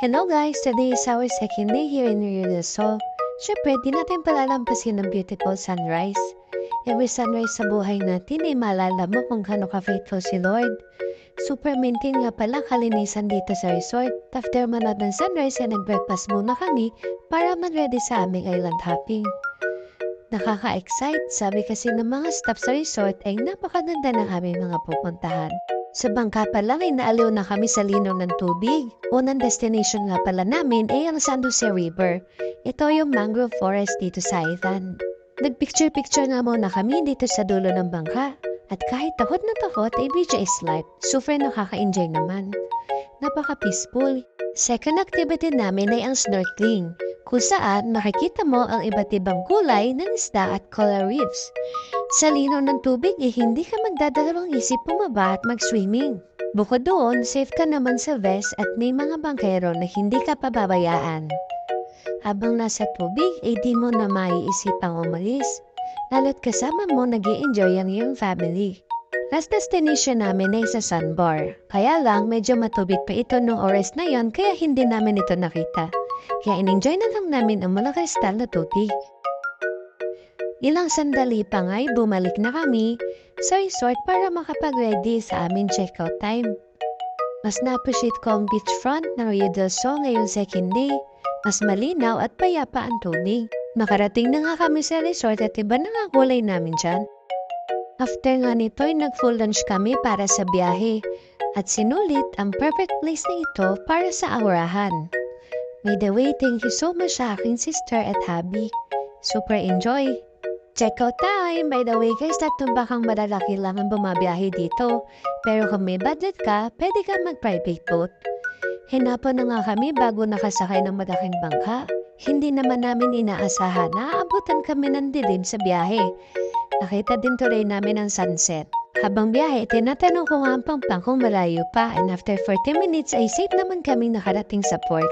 Hello guys! Today is our second day here in Rio del Sol. Syempre, di natin palalampasin ng beautiful sunrise. Every sunrise sa buhay natin ay maalala mo kung gaano ka-faithful si Lord. Super maintain nga pala kalinisan dito sa resort. After manood ng sunrise, ay nag-breakfast muna kami para mag-ready sa aming island hopping. Nakaka-excite, sabi kasi ng mga staff sa resort ay napakaganda ng aming mga pupuntahan. Sa bangka pa lang ay naaliw na kami sa linaw ng tubig. Unang destination nga pala namin ay ang San Jose River. Ito yung mangrove forest dito sa island. Nagpicture-picture nga muna kami dito sa dulo ng bangka. At kahit takot na takot ay beach is life. Super nakaka-enjoy naman. Napaka-peaceful. Second activity namin ay ang snorkeling, kung saan makikita mo ang iba't ibang kulay ng isda at coral reefs. Sa linaw ng tubig hindi ka magdadalawang isip bumaba at mag-swimming. Bukod doon, safe ka naman sa vest at may mga bangkero na hindi ka pababayaan. Habang nasa tubig, di mo na maiisipang umalis. Lalo't kasama mo nag-i-enjoy ang iyong family. Last destination namin ay sa sandbar. Kaya lang, medyo matubig pa ito noong oras na yon kaya hindi namin ito nakita. Kaya in-enjoy na lang namin ang malakristal na tubig. Ilang sandali pa nga'y bumalik na kami sa resort para makapag-ready sa aming checkout time. Mas na-appreciate ko ang beachfront ng Rio del Sol ngayong second day. Mas malinaw at payapa ang tubig. Nakarating na nga kami sa resort at iba na nga kulay namin dyan. After nga nito ay nag-full lunch kami para sa biyahe at sinulit ang perfect place na ito para sa aurahan. By the way, thank you so much sa aking sister at hubby. Super enjoy! Checkout time! By the way guys, bakang malalaki lang ang bumabiyahe dito. Pero kung may budget ka, pwede ka mag-private boat. Hinapan na nga kami bago nakasakay ng malaking bangka. Hindi naman namin inaasahan na aabutan kami ng dilim sa biyahe. Nakita din tuloy namin ang sunset. Habang biyahe, tinatanong ko nga ang pangpang kung malayo pa and after 40 minutes ay safe naman kaming nakarating sa port.